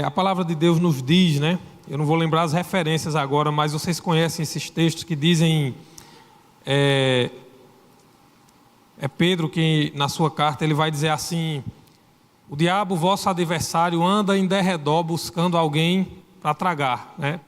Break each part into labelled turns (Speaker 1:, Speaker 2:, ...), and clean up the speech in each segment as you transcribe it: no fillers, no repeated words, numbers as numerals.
Speaker 1: A palavra de Deus nos diz, né? Eu não vou lembrar as referências agora, mas vocês conhecem esses textos que dizem... É Pedro que na sua carta ele vai dizer assim: o diabo, vosso adversário, anda em derredor buscando alguém para tragar, né?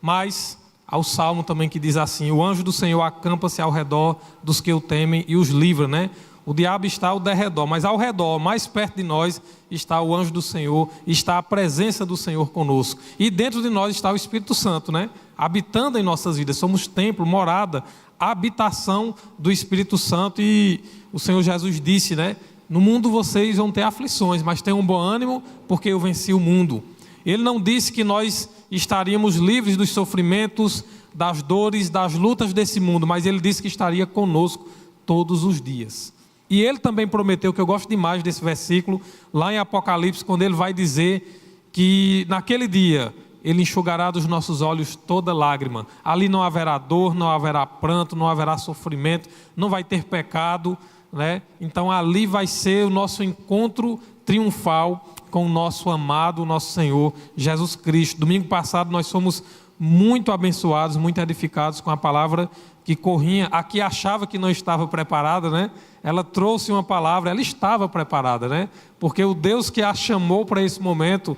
Speaker 1: Mas há o Salmo também que diz assim: o anjo do Senhor acampa-se ao redor dos que o temem e os livra, né? O diabo está ao derredor, mas ao redor, mais perto de nós, está o anjo do Senhor, está a presença do Senhor conosco. E dentro de nós está o Espírito Santo, né? Habitando em nossas vidas. Somos templo, morada, habitação do Espírito Santo. E o Senhor Jesus disse, né? No mundo vocês vão ter aflições, mas tenham bom ânimo, porque eu venci o mundo. Ele não disse que nós estaríamos livres dos sofrimentos, das dores, das lutas desse mundo, mas ele disse que estaria conosco todos os dias. E ele também prometeu, que eu gosto demais desse versículo, lá em Apocalipse, quando ele vai dizer que naquele dia ele enxugará dos nossos olhos toda lágrima. Ali não haverá dor, não haverá pranto, não haverá sofrimento, não vai ter pecado, né? Então ali vai ser o nosso encontro triunfal com o nosso amado, o nosso Senhor Jesus Cristo. Domingo passado nós fomos muito abençoados, muito edificados com a palavra que Corrinha, a que achava que não estava preparada, né? Ela trouxe uma palavra, ela estava preparada, né? Porque o Deus que a chamou para esse momento,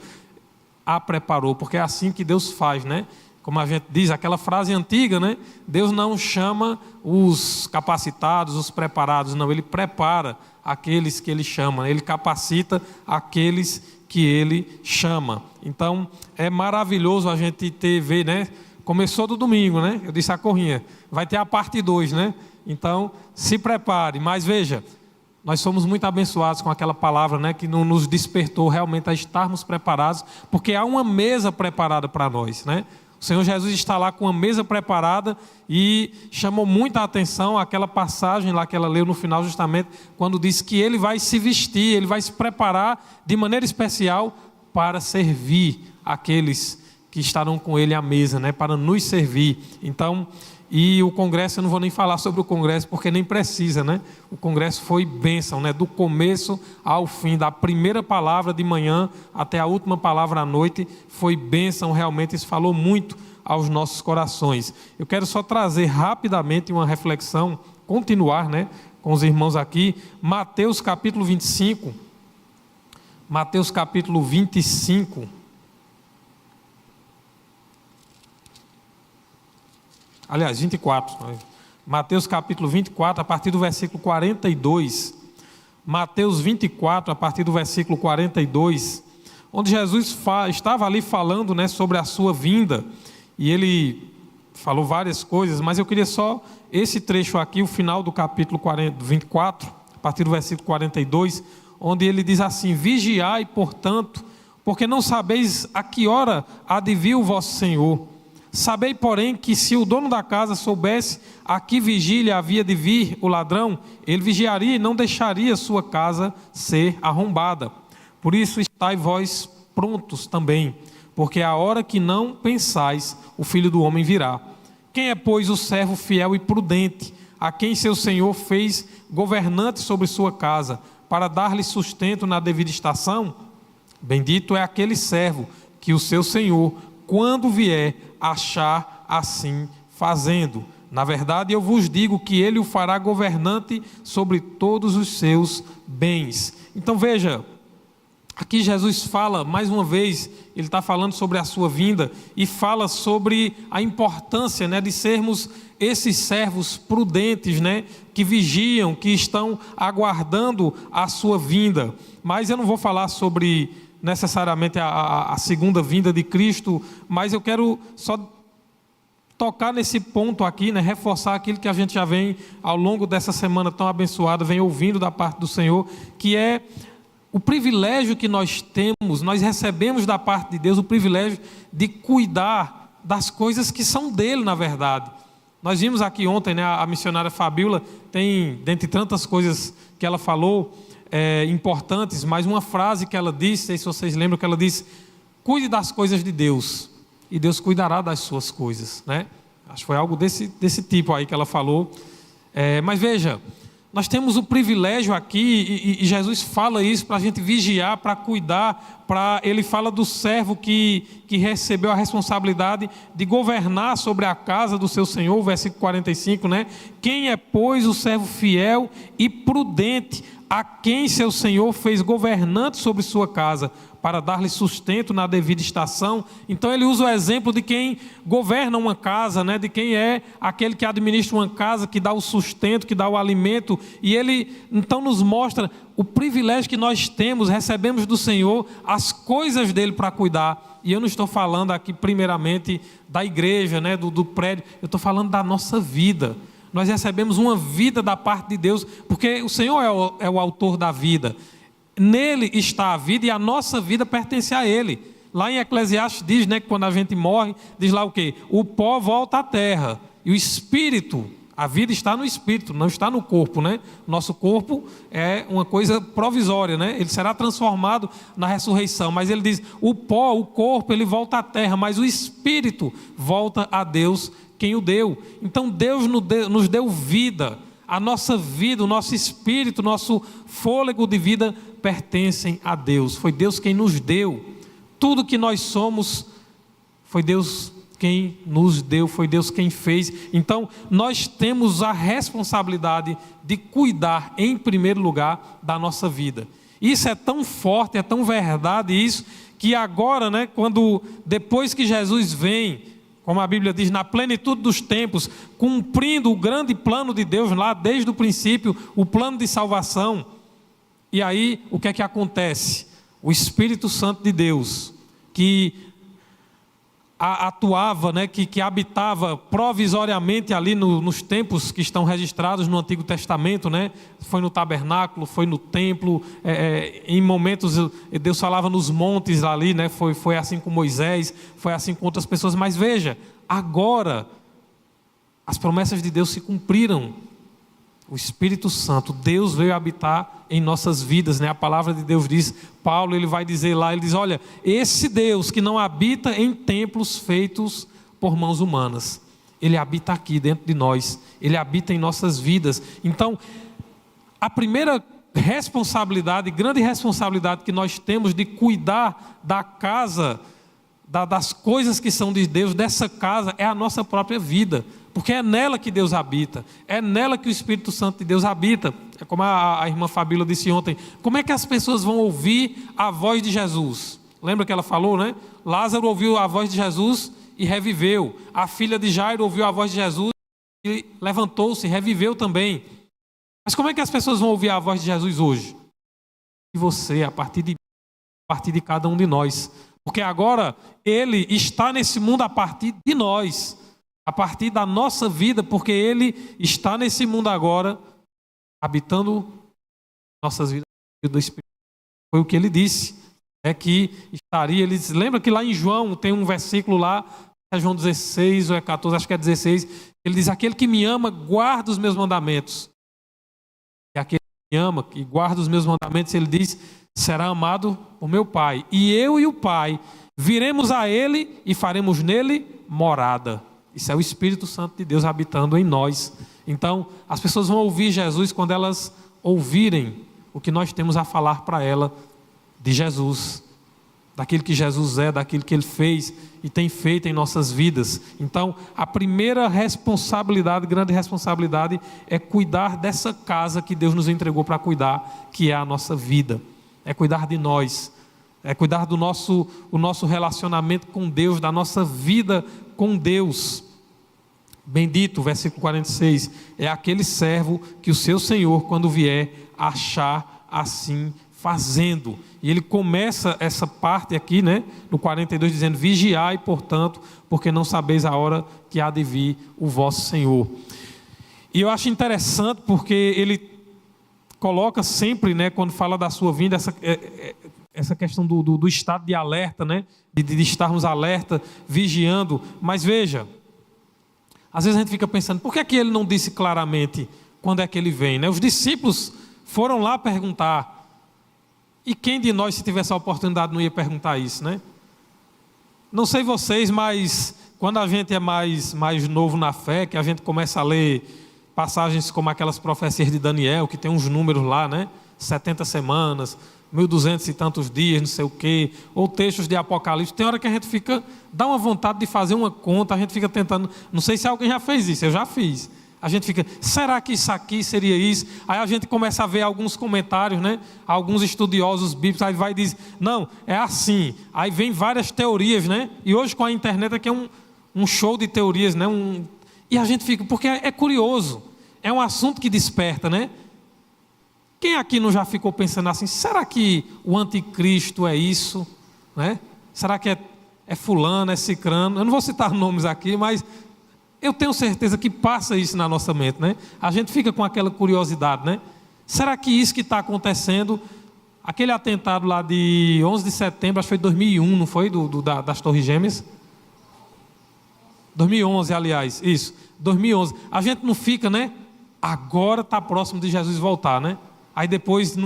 Speaker 1: a preparou, porque é assim que Deus faz, né? Como a gente diz, aquela frase antiga, né? Deus não chama os capacitados, os preparados, não, Ele prepara aqueles que Ele chama, né? Ele capacita aqueles que Ele chama. Então, é maravilhoso a gente ver, né? Começou do domingo, né? Eu disse a Corrinha, vai ter a parte 2, né? Então, se prepare. Mas veja, nós somos muito abençoados com aquela palavra, né? Que nos despertou realmente a estarmos preparados, porque há uma mesa preparada para nós, né? O Senhor Jesus está lá com uma mesa preparada e chamou muita atenção aquela passagem lá que ela leu no final, justamente, quando diz que Ele vai se vestir, Ele vai se preparar de maneira especial para servir aqueles que estarão com Ele à mesa, né? Para nos servir. Então, e o congresso, eu não vou nem falar sobre o congresso, porque nem precisa, né? O congresso foi bênção, né? Do começo ao fim, da primeira palavra de manhã até a última palavra à noite, foi bênção, realmente isso falou muito aos nossos corações. Eu quero só trazer rapidamente uma reflexão, continuar, né? Com os irmãos aqui, Mateus capítulo 25, Mateus capítulo 25, aliás, 24, Mateus capítulo 24, a partir do versículo 42, Mateus 24, a partir do versículo 42, onde Jesus estava ali falando, né, sobre a sua vinda, e ele falou várias coisas, mas eu queria só esse trecho aqui, o final do capítulo 24, a partir do versículo 42, onde ele diz assim: vigiai, portanto, porque não sabeis a que hora há de vir o vosso Senhor. Sabei, porém, que se o dono da casa soubesse a que vigília havia de vir o ladrão, ele vigiaria e não deixaria sua casa ser arrombada. Por isso estai vós prontos também, porque a hora que não pensais, o Filho do Homem virá. Quem é, pois, o servo fiel e prudente, a quem seu Senhor fez governante sobre sua casa, para dar-lhe sustento na devida estação? Bendito é aquele servo que o seu Senhor, quando vier, achar assim fazendo. Na verdade, eu vos digo que ele o fará governante sobre todos os seus bens. Então veja, aqui Jesus fala, mais uma vez, ele está falando sobre a sua vinda e fala sobre a importância, né, de sermos esses servos prudentes, né, que vigiam, que estão aguardando a sua vinda. Mas eu não vou falar sobre necessariamente a segunda vinda de Cristo, mas eu quero só tocar nesse ponto aqui, né, reforçar aquilo que a gente já vem ao longo dessa semana tão abençoada, vem ouvindo da parte do Senhor, que é o privilégio que nós temos, nós recebemos da parte de Deus o privilégio de cuidar das coisas que são dele, na verdade. Nós vimos aqui ontem, né, a missionária Fabíola tem, dentre tantas coisas que ela falou, importantes, mas uma frase que ela disse, não sei se vocês lembram, que ela disse: cuide das coisas de Deus e Deus cuidará das suas coisas, né? Acho que foi algo desse tipo aí que ela falou. Mas veja, Nós temos o privilégio aqui, e Jesus fala isso para a gente vigiar, para cuidar, ele fala do servo que recebeu a responsabilidade de governar sobre a casa do seu senhor, versículo 45, né? Quem é, pois, o servo fiel e prudente, a quem seu senhor fez governante sobre sua casa, para dar-lhe sustento na devida estação? Então ele usa o exemplo de quem governa uma casa, né? De quem é aquele que administra uma casa, que dá o sustento, que dá o alimento, e ele então nos mostra o privilégio que nós temos, recebemos do Senhor as coisas dele para cuidar. E eu não estou falando aqui primeiramente da igreja, né? do prédio, eu estou falando da nossa vida. Nós recebemos uma vida da parte de Deus, porque o Senhor é o autor da vida. Nele está a vida e a nossa vida pertence a Ele. Lá em Eclesiastes diz, né, que quando a gente morre, diz lá o quê? O pó volta à terra. E o espírito, a vida está no espírito, não está no corpo, né? Nosso corpo é uma coisa provisória, né? Ele será transformado na ressurreição. Mas ele diz, o pó, o corpo, ele volta à terra, mas o espírito volta a Deus, quem o deu. Então Deus nos deu vida. A nossa vida, o nosso espírito, o nosso fôlego de vida pertencem a Deus. Foi Deus quem nos deu. Tudo que nós somos, foi Deus quem nos deu, foi Deus quem fez. Então, nós temos a responsabilidade de cuidar, em primeiro lugar, da nossa vida. Isso é tão forte, é tão verdade isso, que agora, né, depois que Jesus vem, como a Bíblia diz, na plenitude dos tempos, cumprindo o grande plano de Deus lá desde o princípio, o plano de salvação. E aí, o que é que acontece? O Espírito Santo de Deus, que atuava, né, que habitava provisoriamente ali nos tempos que estão registrados no Antigo Testamento, né? Foi no tabernáculo, foi no templo, em momentos Deus falava nos montes ali, né? Foi assim com Moisés, foi assim com outras pessoas, mas veja, agora as promessas de Deus se cumpriram. O Espírito Santo, Deus veio habitar em nossas vidas, né? A palavra de Deus diz, Paulo ele vai dizer lá, ele diz, olha, esse Deus que não habita em templos feitos por mãos humanas, Ele habita aqui dentro de nós, Ele habita em nossas vidas. Então, a primeira responsabilidade, grande responsabilidade que nós temos de cuidar da casa, das coisas que são de Deus, dessa casa, é a nossa própria vida. Porque é nela que Deus habita, é nela que o Espírito Santo de Deus habita. É como a irmã Fabíola disse ontem, como é que as pessoas vão ouvir a voz de Jesus? Lembra que ela falou, né? Lázaro ouviu a voz de Jesus e reviveu. A filha de Jairo ouviu a voz de Jesus e levantou-se, reviveu também. Mas como é que as pessoas vão ouvir a voz de Jesus hoje? E você, a partir de cada um de nós. Porque agora Ele está nesse mundo a partir de nós. A partir da nossa vida, porque Ele está nesse mundo agora, habitando nossas vidas do Espírito. Foi o que Ele disse, que estaria. Ele lembra que lá em João tem um versículo lá, é João 16 ou é 14, acho que é 16. Ele diz: aquele que me ama guarda os meus mandamentos. E aquele que me ama e guarda os meus mandamentos, ele diz, será amado por meu Pai. E eu e o Pai viremos a Ele e faremos nele morada. Isso é o Espírito Santo de Deus habitando em nós. Então, as pessoas vão ouvir Jesus quando elas ouvirem o que nós temos a falar para ela de Jesus, daquilo que Jesus é, daquilo que Ele fez e tem feito em nossas vidas. Então, a primeira responsabilidade, grande responsabilidade, é cuidar dessa casa que Deus nos entregou para cuidar, que é a nossa vida. É cuidar de nós, é cuidar do o nosso relacionamento com Deus, da nossa vida com Deus. Bendito, versículo 46, é aquele servo que o seu Senhor, quando vier, achar assim fazendo. E ele começa essa parte aqui, né, no 42, dizendo: vigiai, portanto, porque não sabeis a hora que há de vir o vosso Senhor. E eu acho interessante porque ele coloca sempre, né, quando fala da sua vinda, essa questão do estado de alerta, né, de estarmos alerta, vigiando. Mas veja, às vezes a gente fica pensando, por que é que ele não disse claramente quando é que ele vem, né? Os discípulos foram lá perguntar, e quem de nós, se tivesse a oportunidade, não ia perguntar isso, né? Não sei vocês, mas quando a gente é mais novo na fé, que a gente começa a ler passagens como aquelas profecias de Daniel, que tem uns números lá, né? 70 semanas, 1.200 e tantos dias, não sei o quê, ou textos de Apocalipse. Tem hora que a gente dá uma vontade de fazer uma conta, a gente fica tentando, não sei se alguém já fez isso, eu já fiz. A gente fica, será que isso aqui seria isso? Aí a gente começa a ver alguns comentários, né? Alguns estudiosos bíblicos, aí vai e diz, não, é assim. Aí vem várias teorias, né? E hoje com a internet aqui é um show de teorias, né? E a gente fica, porque é curioso, é um assunto que desperta, né? Quem aqui não já ficou pensando assim, será que o anticristo é isso? Né? Será que é fulano, é cicrano? Eu não vou citar nomes aqui, mas eu tenho certeza que passa isso na nossa mente, né? A gente fica com aquela curiosidade, né? Será que isso que está acontecendo, aquele atentado lá de 11 de setembro, acho que foi 2001, não foi? Das Torres Gêmeas? 2011, aliás, isso, 2011. A gente não fica, né? Agora está próximo de Jesus voltar, né? Aí depois,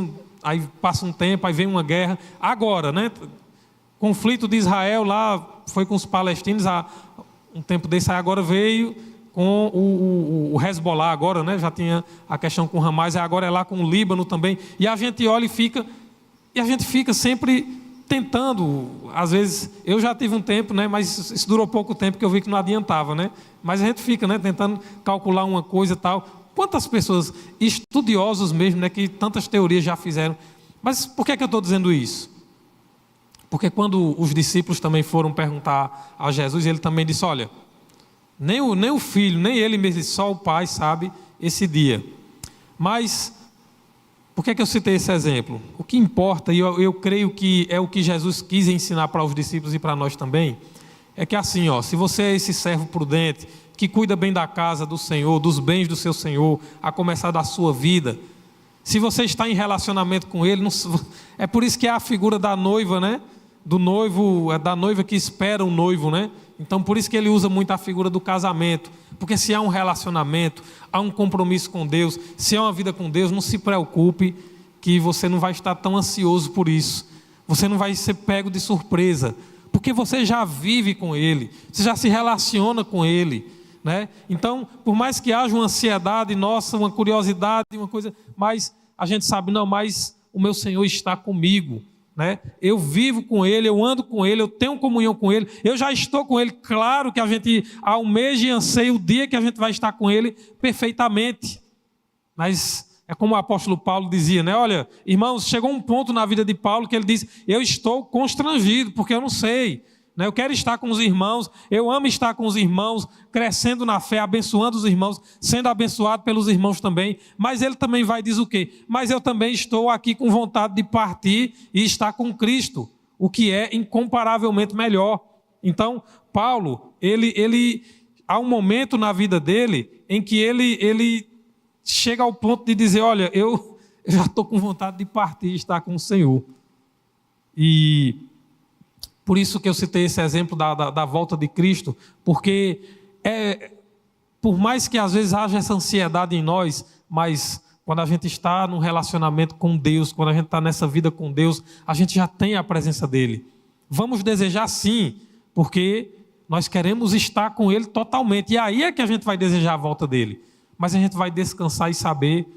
Speaker 1: aí passa um tempo, aí vem uma guerra. Agora, né? Conflito de Israel lá, foi com os palestinos, há um tempo desse, aí agora veio com o Hezbollah agora, né? Já tinha a questão com o Hamas, e agora é lá com o Líbano também. E a gente olha e a gente fica sempre tentando, às vezes, eu já tive um tempo, né? Mas isso durou pouco tempo, que eu vi que não adiantava, né? Mas a gente fica, né? Tentando calcular uma coisa e tal. Quantas pessoas, estudiosos mesmo, né, que tantas teorias já fizeram. Mas por que eu estou dizendo isso? Porque quando os discípulos também foram perguntar a Jesus, ele também disse, olha, nem o filho, nem ele mesmo, só o pai sabe esse dia. Mas, por que eu citei esse exemplo? O que importa, e eu creio que é o que Jesus quis ensinar para os discípulos e para nós também, é que assim, se você é esse servo prudente, que cuida bem da casa do Senhor, dos bens do seu Senhor, a começar da sua vida. Se você está em relacionamento com Ele, é por isso que é a figura da noiva, né? Do noivo, é da noiva que espera o noivo, né? Então por isso que ele usa muito a figura do casamento. Porque se há um relacionamento, há um compromisso com Deus, se há uma vida com Deus, não se preocupe que você não vai estar tão ansioso por isso. Você não vai ser pego de surpresa, porque você já vive com Ele, você já se relaciona com Ele. Né? Então, por mais que haja uma ansiedade nossa, uma curiosidade, uma coisa, mas a gente sabe, não, mas o meu Senhor está comigo, né? Eu vivo com Ele, eu ando com Ele, eu tenho comunhão com Ele, eu já estou com Ele. Claro que a gente almeja e anseia o dia que a gente vai estar com Ele perfeitamente, mas é como o apóstolo Paulo dizia, né? Olha, irmãos, chegou um ponto na vida de Paulo que ele diz, eu estou constrangido, porque eu não sei. Eu quero estar com os irmãos, eu amo estar com os irmãos, crescendo na fé, abençoando os irmãos, sendo abençoado pelos irmãos também. Mas ele também vai dizer o quê? Mas eu também estou aqui com vontade de partir e estar com Cristo, o que é incomparavelmente melhor. Então, Paulo, ele há um momento na vida dele em que ele chega ao ponto de dizer, olha, eu já estou com vontade de partir e estar com o Senhor. E por isso que eu citei esse exemplo da volta de Cristo, porque por mais que às vezes haja essa ansiedade em nós, mas quando a gente está num relacionamento com Deus, quando a gente está nessa vida com Deus, a gente já tem a presença dEle. Vamos desejar sim, porque nós queremos estar com Ele totalmente, e aí é que a gente vai desejar a volta dEle. Mas a gente vai descansar e saber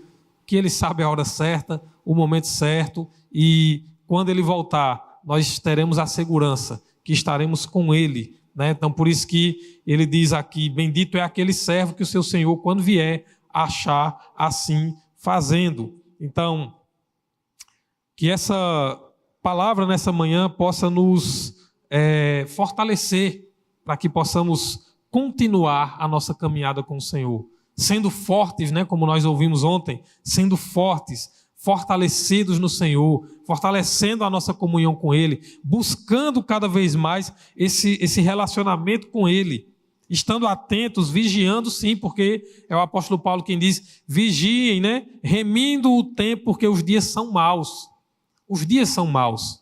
Speaker 1: que Ele sabe a hora certa, o momento certo, e quando Ele voltar, nós teremos a segurança que estaremos com Ele, né? Então por isso que ele diz aqui, bendito é aquele servo que o seu Senhor, quando vier, achar assim fazendo. Então, que essa palavra nessa manhã possa nos fortalecer, para que possamos continuar a nossa caminhada com o Senhor, sendo fortes, né? Como nós ouvimos ontem, sendo fortes, fortalecidos no Senhor, fortalecendo a nossa comunhão com Ele, buscando cada vez mais esse relacionamento com Ele, estando atentos, vigiando sim, porque é o apóstolo Paulo quem diz, vigiem, né? Remindo o tempo, porque os dias são maus. Os dias são maus.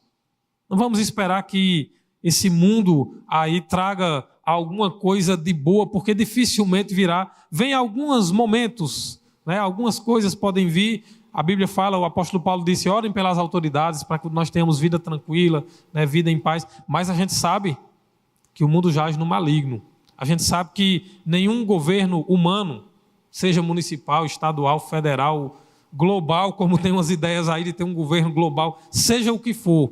Speaker 1: Não vamos esperar que esse mundo aí traga alguma coisa de boa, porque dificilmente virá. Vem alguns momentos, né? Algumas coisas podem vir. A Bíblia fala, o apóstolo Paulo disse, orem pelas autoridades para que nós tenhamos vida tranquila, né, vida em paz. Mas a gente sabe que o mundo jaz no maligno. A gente sabe que nenhum governo humano seja municipal, estadual, federal, global, como tem umas ideias aí de ter um governo global, seja o que for,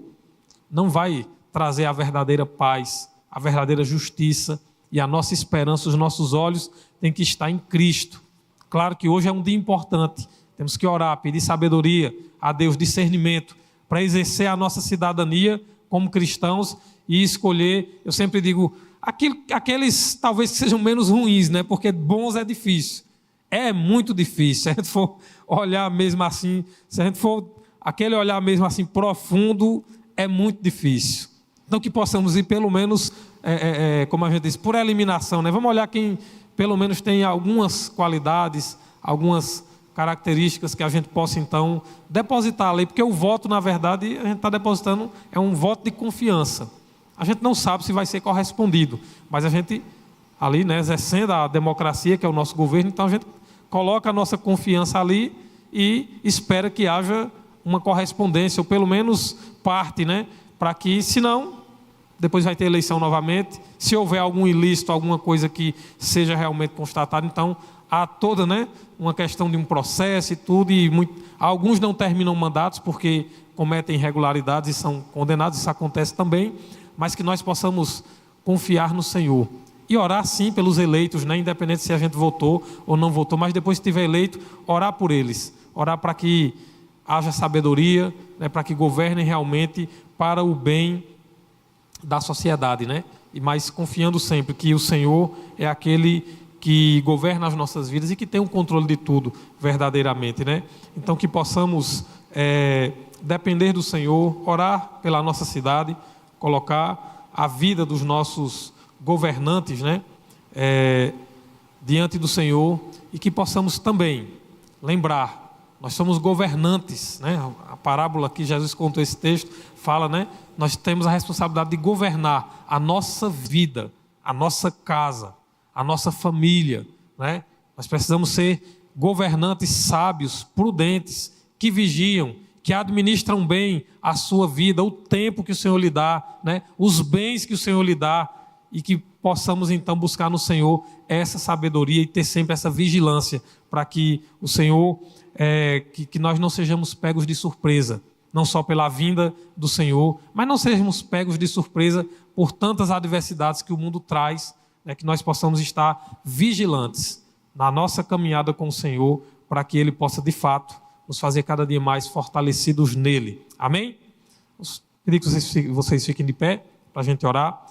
Speaker 1: não vai trazer a verdadeira paz, a verdadeira justiça, e a nossa esperança, os nossos olhos têm que estar em Cristo. Claro que hoje é um dia importante, temos que orar, pedir sabedoria a Deus, discernimento, para exercer a nossa cidadania como cristãos e escolher, eu sempre digo, aqueles talvez que sejam menos ruins, né? Porque bons é difícil, é muito difícil, se a gente for olhar mesmo assim, se a gente for aquele olhar mesmo assim profundo, é muito difícil. Então que possamos ir pelo menos, como a gente diz, por eliminação, né? Vamos olhar quem pelo menos tem algumas qualidades, algumas características que a gente possa então depositar ali, porque o voto, na verdade, a gente está depositando, é um voto de confiança. A gente não sabe se vai ser correspondido, mas a gente ali, né, exercendo a democracia, que é o nosso governo, então a gente coloca a nossa confiança ali e espera que haja uma correspondência, ou pelo menos parte, né, para que, senão, depois vai ter eleição novamente, se houver algum ilícito, alguma coisa que seja realmente constatada, então há toda, né, uma questão de um processo e tudo, e alguns não terminam mandatos porque cometem irregularidades e são condenados, isso acontece também, mas que nós possamos confiar no Senhor e orar sim pelos eleitos, né, independente se a gente votou ou não votou, mas depois que estiver eleito, orar por eles, orar para que haja sabedoria, né, para que governem realmente para o bem da sociedade, né? E mais confiando sempre que o Senhor é aquele que governa as nossas vidas e que tem o controle de tudo verdadeiramente, né? Então que possamos depender do Senhor, orar pela nossa cidade, colocar a vida dos nossos governantes, né, diante do Senhor, e que possamos também lembrar, nós somos governantes, né? A parábola que Jesus contou esse texto fala, né? Nós temos a responsabilidade de governar a nossa vida, a nossa casa, a nossa família, né? Nós precisamos ser governantes sábios, prudentes, que vigiam, que administram bem a sua vida, o tempo que o Senhor lhe dá, né? Os bens que o Senhor lhe dá, e que possamos então buscar no Senhor essa sabedoria e ter sempre essa vigilância para que o Senhor, que nós não sejamos pegos de surpresa, não só pela vinda do Senhor, mas não sejamos pegos de surpresa por tantas adversidades que o mundo traz, né, que nós possamos estar vigilantes na nossa caminhada com o Senhor, para que Ele possa de fato nos fazer cada dia mais fortalecidos nele. Amém? Queria que vocês fiquem de pé para a gente orar.